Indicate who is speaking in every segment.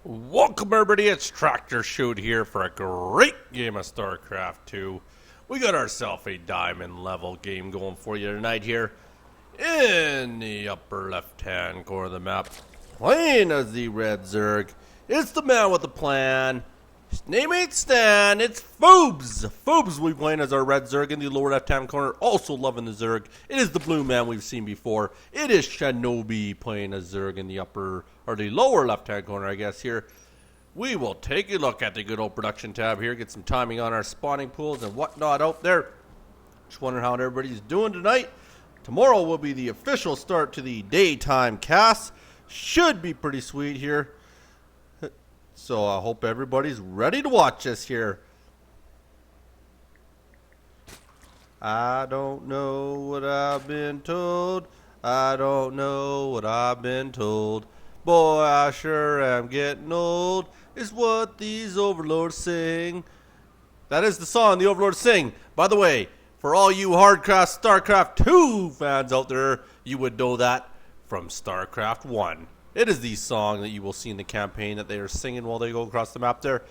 Speaker 1: Welcome everybody, it's tractorchute here for a great game of StarCraft 2. We got ourselves a diamond level game going for you tonight here in the upper left hand corner of the map. Playing as the red Zerg. It's the man with the plan. His name ain't Stan, it's FOOBS. FOOBS will be playing as our red Zerg in the lower left hand corner, also loving the Zerg. It is the blue man we've seen before. It is Shinobi playing as Zerg in the upper, or the lower left hand corner I guess here. We will take a look at the good old production tab here, get some timing on our spawning pools and whatnot out there. Just wondering how everybody's doing tonight. Tomorrow will be the official start to the daytime cast. Should be pretty sweet here. So I hope everybody's ready to watch us here. I don't know what I've been told. I don't know what I've been told. Boy, I sure am getting old, is what these overlords sing. That is the song the overlords sing. By the way, for all you hardcore StarCraft 2 fans out there, you would know that from StarCraft 1. It is the song that you will see in the campaign that they are singing while they go across the map there.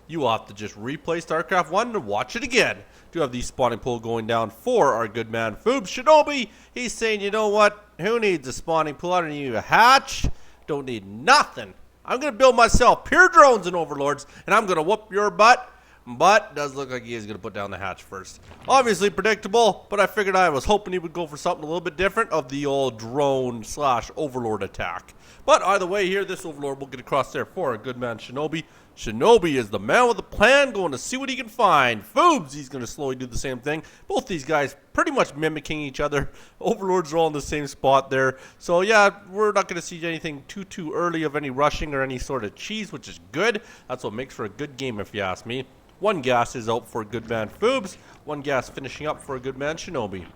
Speaker 1: You will have to just replay StarCraft 1 to watch it again. Do have the spawning pool going down for our good man FOOBS Shinobi. He's saying, you know what? Who needs a spawning pool? I don't need a hatch. Don't need nothing. I'm going to build myself pure drones and overlords, and I'm going to whoop your butt. But does look like he is going to put down the hatch first. Obviously predictable, but I was hoping he would go for something a little bit different of the old drone / overlord attack. But either way here, this overlord will get across there for a good man Shinobi. Shinobi is the man with the plan, going to see what he can find. FOOBS, he's going to slowly do the same thing. Both these guys pretty much mimicking each other. Overlords are all in the same spot there. So yeah, we're not going to see anything too early of any rushing or any sort of cheese, which is good. That's what makes for a good game if you ask me. One gas is out for a good man FOOBS. One gas finishing up for a good man Shinobi.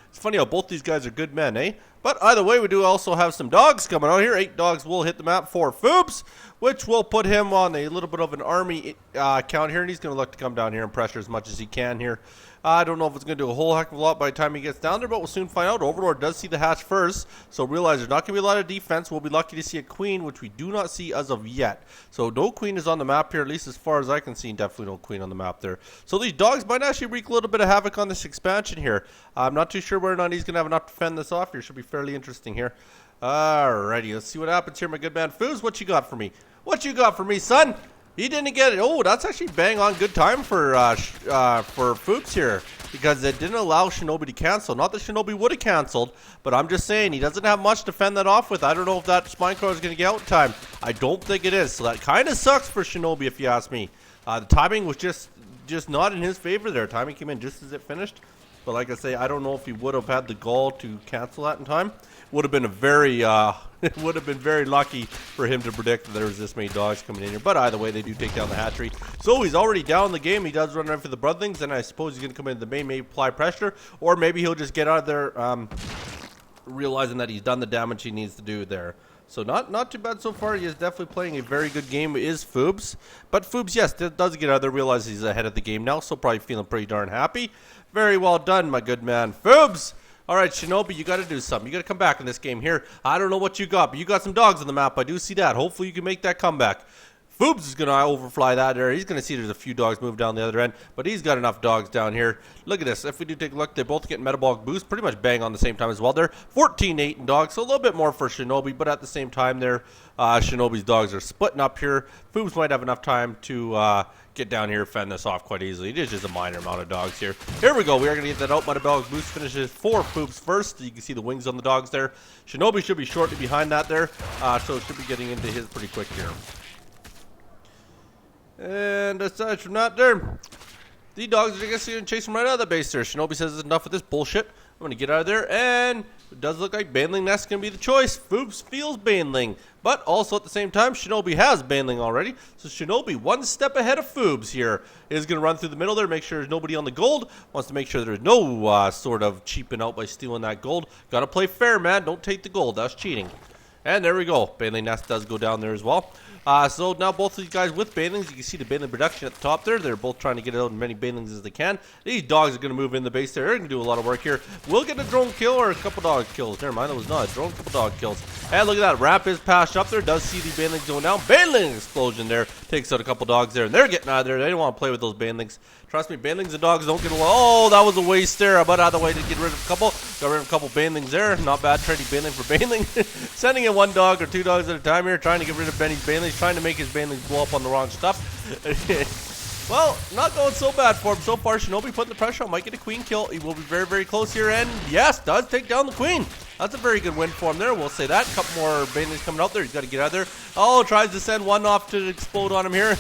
Speaker 1: It's funny how both these guys are good men, eh? But either way, we do also have some dogs coming out here. 8 dogs will hit the map for FOOBS, which will put him on a little bit of an army count here. And he's going to look to come down here and pressure as much as he can here. I don't know if it's going to do a whole heck of a lot by the time he gets down there, but we'll soon find out. Overlord does see the hatch first, so realize there's not going to be a lot of defense. We'll be lucky to see a queen, which we do not see as of yet. So no queen is on the map here, at least as far as I can see. Definitely no queen on the map there. So these dogs might actually wreak a little bit of havoc on this expansion here. I'm not too sure whether or not he's going to have enough to fend this off here. Should be fairly interesting here. Alrighty, let's see what happens here, my good man FOOBS. What you got for me? What you got for me, son? He didn't get it. Oh, that's actually bang on good time for FOOBS here, because it didn't allow Shinobi to cancel. Not that Shinobi would have canceled, but I'm just saying he doesn't have much to fend that off with. I don't know if that spine crow is going to get out in time. I don't think it is, so that kind of sucks for Shinobi if you ask me. The timing was just not in his favor there. Timing came in just as it finished. But like I say, I don't know if he would have had the gall to cancel that in time. Would have been a very, it would have been very lucky for him to predict that there was this many dogs coming in here. But either way, they do take down the hatchery. So he's already down in the game. He does run around for the broodlings, and I suppose he's going to come into the main, maybe apply pressure, or maybe he'll just get out of there, realizing that he's done the damage he needs to do there. So not too bad so far. He is definitely playing a very good game, is FOOBS. But FOOBS, yes, does get out of there, realizes he's ahead of the game now, so probably feeling pretty darn happy. Very well done, my good man FOOBS. All right, Shinobi, you got to do something. You got to come back in this game here. I don't know what you got, but you got some dogs on the map. I do see that. Hopefully you can make that comeback. FOOBS is going to overfly that area. He's going to see there's a few dogs move down the other end, but he's got enough dogs down here. Look at this. If we do take a look, they both get metabolic boost, pretty much bang on the same time as well. They're 14-8 in dogs, so a little bit more for Shinobi, but at the same time there, Shinobi's dogs are splitting up here. FOOBS might have enough time to get down here, fend this off quite easily. It is just a minor amount of dogs here. Here we go. We are going to get that out. Metabolic boost finishes for FOOBS first. You can see the wings on the dogs there. Shinobi should be shortly behind that there, so should be getting into his pretty quick here. And aside from that there, the dogs are going to chase him right out of the base there. Shinobi says it's enough with this bullshit. I'm going to get out of there, and it does look like Baneling Nest is going to be the choice. FOOBS feels Baneling, but also at the same time, Shinobi has Baneling already. So Shinobi, one step ahead of FOOBS here, is going to run through the middle there, make sure there's nobody on the gold. Wants to make sure there's no sort of cheaping out by stealing that gold. Got to play fair, man. Don't take the gold. That's cheating. And there we go. Baneling nest does go down there as well. So now both of these guys with banelings, you can see the baneling production at the top there. They're both trying to get out as many banelings as they can. These dogs are going to move in the base there. They're going to do a lot of work here. We'll get a drone kill or a couple dog kills. Never mind, that was not a drone, couple dog kills. And look at that, ramp is passed up there. Does see the banelings going down. Baneling explosion there. Takes out a couple dogs there. And they're getting out of there. They don't want to play with those banelings. Trust me, banelings and dogs don't get along. Oh, that was a waste there. About out of the way to get rid of a couple. Got rid of a couple banelings there. Not bad trading baneling for baneling. Sending in one dog or two dogs at a time here. Trying to get rid of Benny's banelings. Trying to make his banelings blow up on the wrong stuff. Well, not going so bad for him so far. Shinobi putting the pressure on. Might get a queen kill. He will be very, very close here. And yes, does take down the queen. That's a very good win for him there. We'll say that. A couple more banelings coming out there. He's got to get out of there. Oh, tries to send one off to explode on him here.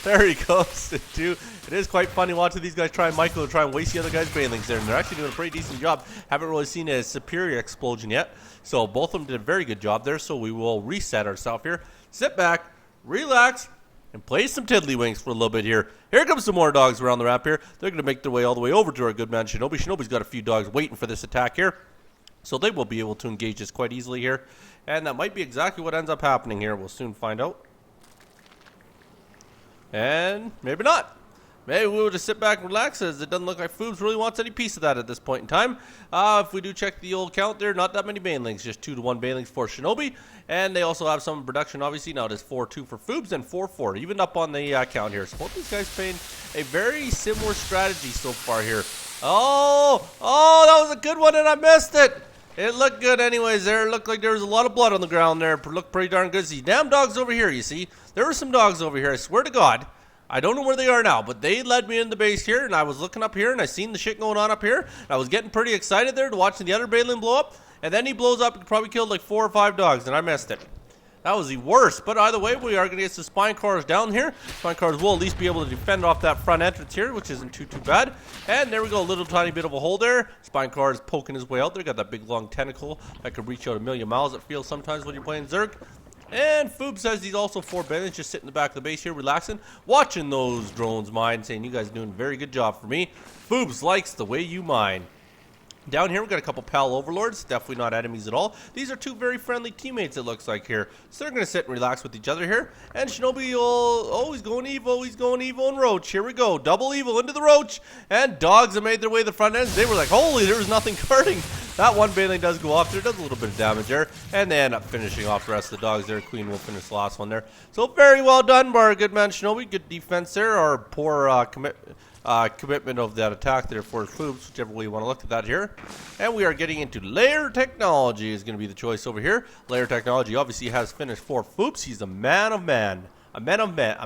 Speaker 1: There he goes. Two. It is quite funny watching these guys try and waste the other guy's banelings there. And they're actually doing a pretty decent job. Haven't really seen a superior explosion yet. So both of them did a very good job there. So we will reset ourselves here. Sit back, relax, and play some tiddlywinks for a little bit here. Here comes some more dogs around the map here. They're going to make their way all the way over to our good man Shinobi. Shinobi's got a few dogs waiting for this attack here. So they will be able to engage this quite easily here. And that might be exactly what ends up happening here. We'll soon find out. And maybe not. Maybe we'll just sit back and relax, as it doesn't look like FOOBS really wants any piece of that at this point in time. If we do check the old count there, not that many banelings, just 2-to-1 banelings for Shinobi. And they also have some production, obviously. Now it is 4-2 for FOOBS and 4-4, even up on the count here. So both these guys playing a very similar strategy so far here. Oh, that was a good one, and I missed it. It looked good anyways there. It looked like there was a lot of blood on the ground there. It looked pretty darn good. See, damn dogs over here, you see. There were some dogs over here, I swear to God. I don't know where they are now, but they led me in the base here, and I was looking up here, and I seen the shit going on up here. And I was getting pretty excited there to watching the other baneling blow up, and then he blows up and probably killed like 4 or 5 dogs, and I missed it. That was the worst, but either way, we are going to get some spine cars down here. Spine cars will at least be able to defend off that front entrance here, which isn't too bad. And there we go, a little tiny bit of a hole there. Spine car is poking his way out there. Got that big long tentacle that could reach out a million miles, it feels sometimes when you're playing Zerg. And FOOBS says he's also 4 banelings, just sitting in the back of the base here, relaxing, watching those drones mine, saying you guys are doing a very good job for me. FOOBS likes the way you mine. Down here, we've got a couple pal overlords, definitely not enemies at all. These are 2 very friendly teammates, it looks like here. So they're going to sit and relax with each other here. And Shinobi will, oh, he's going evil and roach. Here we go, double evil into the roach. And dogs have made their way to the front ends. They were like, holy, there was nothing guarding. That one baneling does go off there, does a little bit of damage there. And they end up finishing off the rest of the dogs there. Queen will finish the last one there. So very well done by our good man Shinobi. Good defense there, or poor commitment of that attack there for FOOBS, whichever way you want to look at that here. And we are getting into layer technology is going to be the choice over here. Layer technology obviously has finished for FOOBS. He's a man of men. A man of men.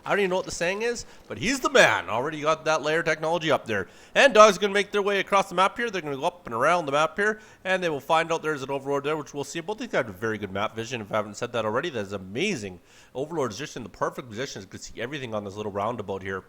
Speaker 1: I don't even know what the saying is, but he's the man. Already got that layer technology up there. And dogs are going to make their way across the map here. They're going to go up and around the map here, and they will find out there's an overlord there, which we'll see. Both these guys have very good map vision. If I haven't said that already, that is amazing. Overlord is just in the perfect position to see everything on this little roundabout here.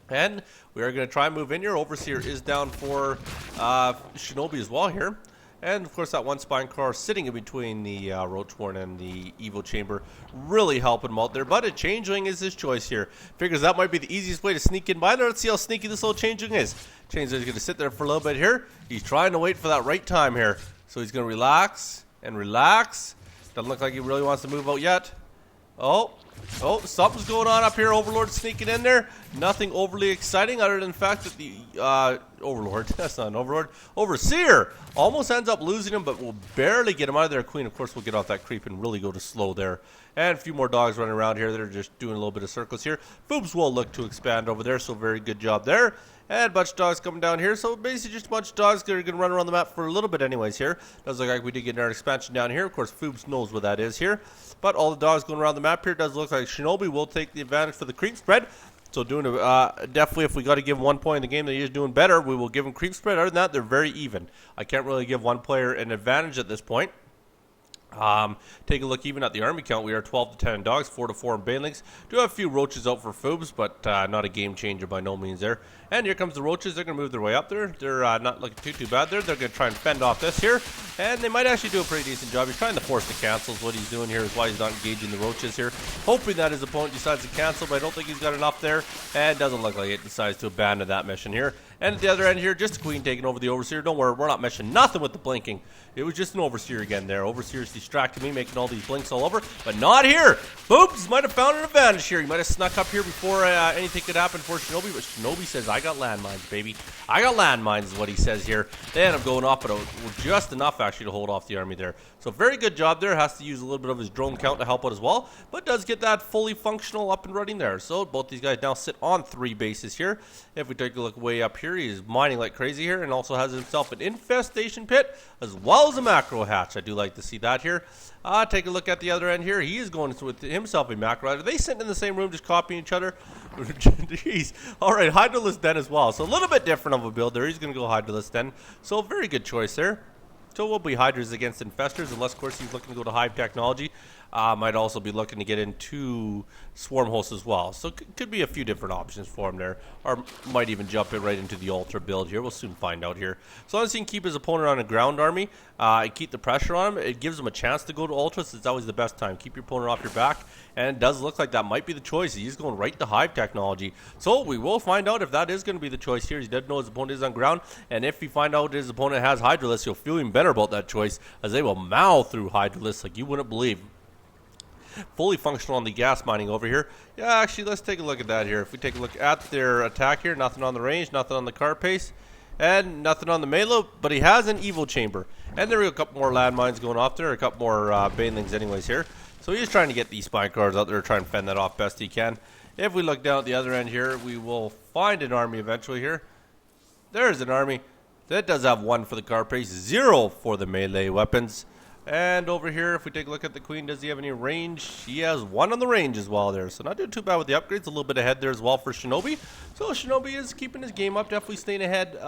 Speaker 1: And we are going to try and move in here. Overseer is down for Shinobi as well here. And, of course, that one spine car sitting in between the Roach Warren and the Evo Chamber, really helping him out there. But a Changeling is his choice here. Figures that might be the easiest way to sneak in by there. Let's see how sneaky this little Changeling is. Changeling's going to sit there for a little bit here. He's trying to wait for that right time here. So he's going to relax and relax. Doesn't look like he really wants to move out yet. Oh, something's going on up here. Overlord sneaking in there. Nothing overly exciting other than the fact that the Overlord, that's not an Overlord, Overseer almost ends up losing him, but we'll barely get him out of there. Queen, of course, will get off that creep and really go to slow there. And a few more dogs running around here that are just doing a little bit of circles here. FOOBS will look to expand over there, so very good job there. And a bunch of dogs coming down here. So basically just a bunch of dogs that are going to run around the map for a little bit anyways here. Does look like we did get our expansion down here. Of course, FOOBS knows what that is here. But all the dogs going around the map here does look like Shinobi will take the advantage for the creep spread. So doing definitely, if we got to give 1 point in the game that he is doing better, we will give him creep spread. Other than that, they're very even. I can't really give one player an advantage at this point. Take a look even at the army count. We are 12 to 10 in dogs, 4 to 4 in banelings. Do have a few roaches out for FOOBS, but not a game changer by no means there. And here comes the roaches. They're going to move their way up there. They're not looking too bad there. They're going to try and fend off this here. And they might actually do a pretty decent job. He's trying to force the cancels. What he's doing here is why he's not engaging the roaches here. Hoping that his opponent decides to cancel, but I don't think he's got enough there. And it doesn't look like it decides to abandon that mission here. And at the other end here, just a queen taking over the overseer. Don't worry, we're not meshing nothing with the blinking. It was just an overseer again there. Overseer's distracting me, making all these blinks all over, but not here. FOOBS might have found an advantage here. He might have snuck up here before anything could happen for Shinobi, but Shinobi says, I got landmines, baby. I got landmines is what he says here. They end up going off, but just enough actually to hold off the army there. So very good job there. Has to use a little bit of his drone count to help out as well, but does get that fully functional up and running there. So both these guys now sit on 3 bases here. If we take a look way up here, he's mining like crazy here and also has himself an infestation pit as well as a macro hatch. I do like to see that here. Take a look at the other end here. He is going with himself a macro. Are they sitting in the same room just copying each other? Jeez. All right, Hydralist Den as well. So a little bit different of a build there. He's going to go Hydralist Den. So very good choice there. So we'll be Hydras against Infestors, unless, of course, he's looking to go to Hive Technology. Might also be looking to get into Swarm Host as well. So could be a few different options for him there. Or might even jump it right into the Ultra build here. We'll soon find out here. So long as he can keep his opponent on a ground army, and keep the pressure on him, it gives him a chance to go to Ultra. So it's always the best time. Keep your opponent off your back. And it does look like that might be the choice. He's going right to Hive Technology. So we will find out if that is going to be the choice here. He does know his opponent is on ground. And if we find out his opponent has Hydralisk, he'll feel even better about that choice, as they will mow through Hydralisk like you wouldn't believe. Fully functional on the gas mining over here. Yeah, actually, let's take a look at that here. If we take a look at their attack here, nothing on the range, nothing on the car pace, and nothing on the melee, but he has an Evo chamber. And there are a couple more landmines going off there, a couple more banelings anyways here. So he's trying to get these spine cars out there, try and fend that off best he can. If we look down at the other end here, we will find an army eventually here. There's an army. That does have 1 for the car pace, 0 for the melee weapons. And over here, if we take a look at the queen, does he have any range? He has 1 on the range as well there. So not doing too bad with the upgrades. A little bit ahead there as well for Shinobi. So Shinobi is keeping his game up, definitely staying ahead.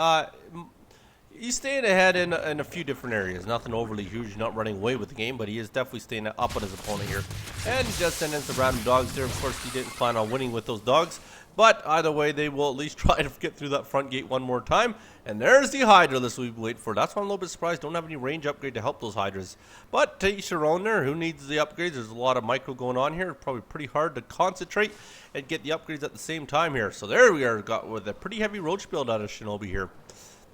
Speaker 1: He's staying ahead in a few different areas. Nothing overly huge, not running away with the game, but he is definitely staying up on his opponent here. And he does send in some random dogs there. Of course, he didn't plan on winning with those dogs. But either way, they will at least try to get through that front gate one more time. And there's the Hydralist we wait for. That's why I'm a little bit surprised. Don't have any range upgrade to help those Hydras. But to each their own there. Who needs the upgrades? There's a lot of micro going on here. Probably pretty hard to concentrate and get the upgrades at the same time here. So there we are, got with a pretty heavy roach build out of Shinobi here.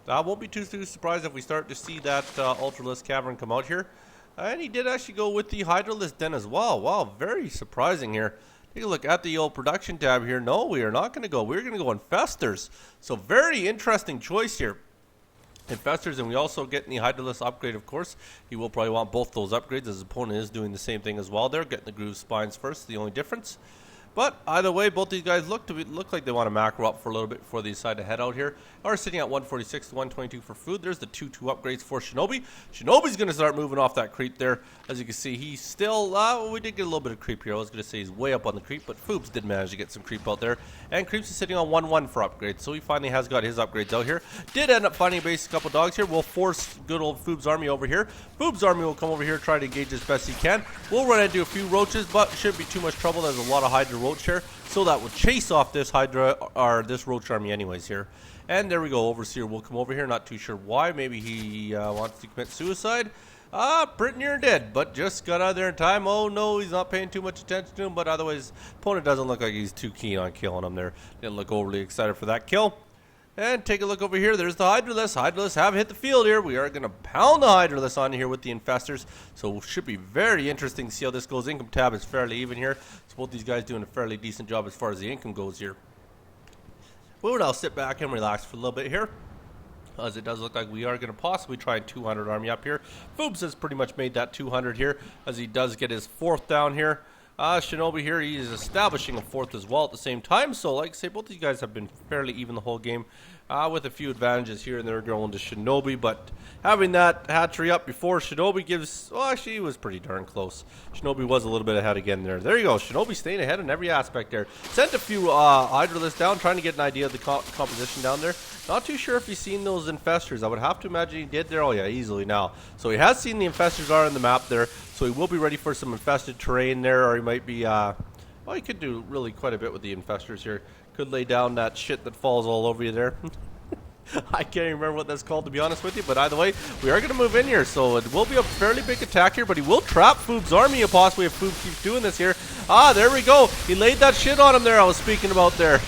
Speaker 1: I won't be too surprised if we start to see that Ultralisk Cavern come out here. And he did actually go with the Hydralist Den as well. Wow, very surprising here. Take a look at the old production tab here. No, we are not going to go. We're going to go Infestors. So very interesting choice here. Infestors, and we also get the Hydralist upgrade, of course. He will probably want both those upgrades. His opponent is doing the same thing as well there. Getting the groove spines first, the only difference. But either way, both these guys look like they want to macro up for a little bit before they decide to head out here. Are sitting at 146 to 122 for food. There's the 2-2 upgrades for Shinobi. Shinobi's going to start moving off that creep there. As you can see, he's still, we did get a little bit of creep here. I was going to say he's way up on the creep, but FOOBS did manage to get some creep out there. And Creeps is sitting on 1-1 for upgrades, so he finally has got his upgrades out here. Did end up finding a base, a couple dogs here. We'll force good old FOOBS army over here. FOOBS army will come over here, try to engage as best he can. We'll run into a few roaches, but shouldn't be too much trouble. There's a lot of Hydra roach here. So that will chase off this Hydra, or this Roach army anyways here. And there we go, Overseer will come over here, not too sure why. Maybe he wants to commit suicide. Pretty near dead, but just got out of there in time. Oh no, he's not paying too much attention to him, but otherwise, opponent doesn't look like he's too keen on killing him there. Didn't look overly excited for that kill. And take a look over here. There's the Hydralisk. Hydralisk have hit the field here. We are going to pound the Hydralisk on here with the Infestors. So it should be very interesting to see how this goes. Income tab is fairly even here. So both these guys doing a fairly decent job as far as the income goes here. We will now sit back and relax for a little bit here, as it does look like we are going to possibly try a 200 army up here. FOOBS has pretty much made that 200 here, as he does get his 4th down here. Shinobi here, he is establishing a 4th as well at the same time. So, like I say, both these guys have been fairly even the whole game, with a few advantages here and there going to Shinobi. But having that hatchery up before Shinobi gives, well, actually, he was pretty darn close. Shinobi was a little bit ahead again there. There you go. Shinobi staying ahead in every aspect there. Sent a few Hydralisks down, trying to get an idea of the composition down there. Not too sure if he's seen those Infestors. I would have to imagine he did there. Oh, yeah, easily now. So he has seen the Infestors are on the map there. So he will be ready for some infested terrain there, or he might be, well, he could do really quite a bit with the Infestors here. Could lay down that shit that falls all over you there. I can't even remember what that's called, to be honest with you. But either way, we are going to move in here. So it will be a fairly big attack here, but he will trap FOOBS army possibly if FOOBS keeps doing this here. There we go. He laid that shit on him there I was speaking about there.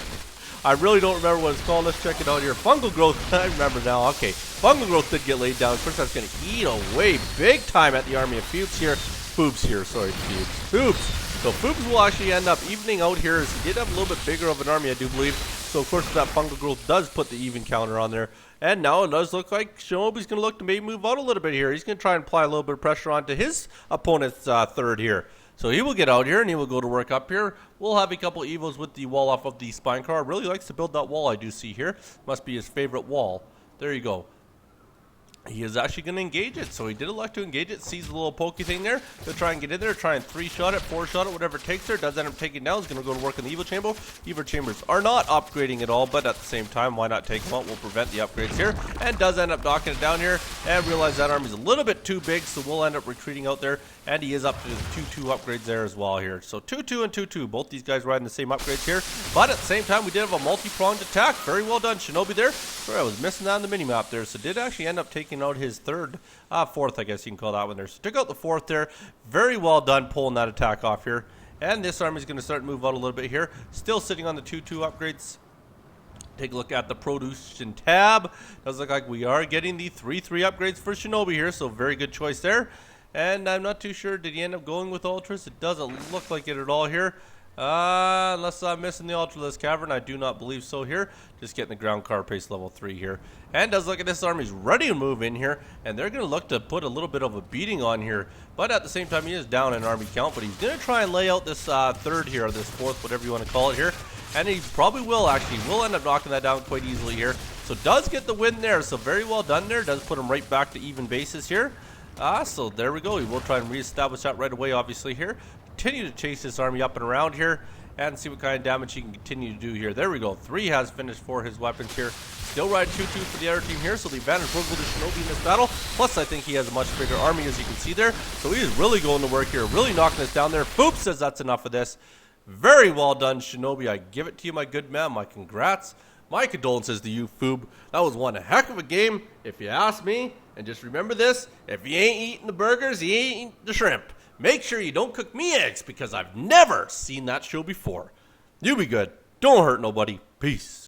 Speaker 1: I really don't remember what it's called. Let's check it out here. Fungal growth. I remember now. Okay, fungal growth did get laid down. Of course, that's going to eat away big time at the army of FOOBS here. FOOBS here. Sorry, FOOBS. So FOOBS will actually end up evening out here, as he did have a little bit bigger of an army, I do believe. So of course that fungal growth does put the even counter on there. And now it does look like Shinobi's going to look to maybe move out a little bit here. He's going to try and apply a little bit of pressure onto his opponent's third here. So he will get out here and he will go to work up here. We'll have a couple evos with the wall off of the spine car. Really likes to build that wall, I do see here. Must be his favorite wall. There you go. He is actually going to engage it, so he did elect to engage it. Sees the little pokey thing there. He'll try and get in there, try and 3-shot it, 4-shot it, whatever it takes there. Does end up taking down. He's going to go to work in the Evo Chamber. Evo Chambers are not upgrading at all, but at the same time, why not take them out? We'll prevent the upgrades here. And does end up knocking it down here, and realize that army's a little bit too big, so we'll end up retreating out there. And he is up to his 2-2 upgrades there as well here. So 2-2 and 2-2. Both these guys riding the same upgrades here. But at the same time, we did have a multi-pronged attack. Very well done, Shinobi there. Sorry, I was missing that on the mini-map there. So did actually end up taking out his fourth, I guess you can call that one there. So took out the fourth there. Very well done pulling that attack off here. And this army is going to start to move out a little bit here. Still sitting on the 2-2 upgrades. Take a look at the production tab. Does look like we are getting the 3-3 upgrades for Shinobi here. So very good choice there. And I'm not too sure, did he end up going with Ultras? It doesn't look like it at all here. Unless I'm missing the Ultralisk Cavern, I do not believe so here. Just getting the ground car pace level 3 here. And does look at this army's ready to move in here, and they're going to look to put a little bit of a beating on here. But at the same time, he is down in army count, but he's going to try and lay out this third here, or this fourth, whatever you want to call it here. And he probably will actually, will end up knocking that down quite easily here. So does get the win there, so very well done there. Does put him right back to even basis here. So there we go. We will try and reestablish that right away, obviously here. Continue to chase this army up and around here and see what kind of damage he can continue to do here. There we go. 3 has finished for his weapons here. Still riding 2-2 for the other team here, so the advantage will go to Shinobi in this battle. Plus, I think he has a much bigger army, as you can see there. So he is really going to work here, really knocking us down there. FOOBS says that's enough of this. Very well done, Shinobi. I give it to you, my good man. My congrats. My condolences to you, FOOB. That was one heck of a game, if you ask me. And just remember this, if you ain't eating the burgers, you ain't eating the shrimp. Make sure you don't cook me eggs, because I've never seen that show before. You be good. Don't hurt nobody. Peace.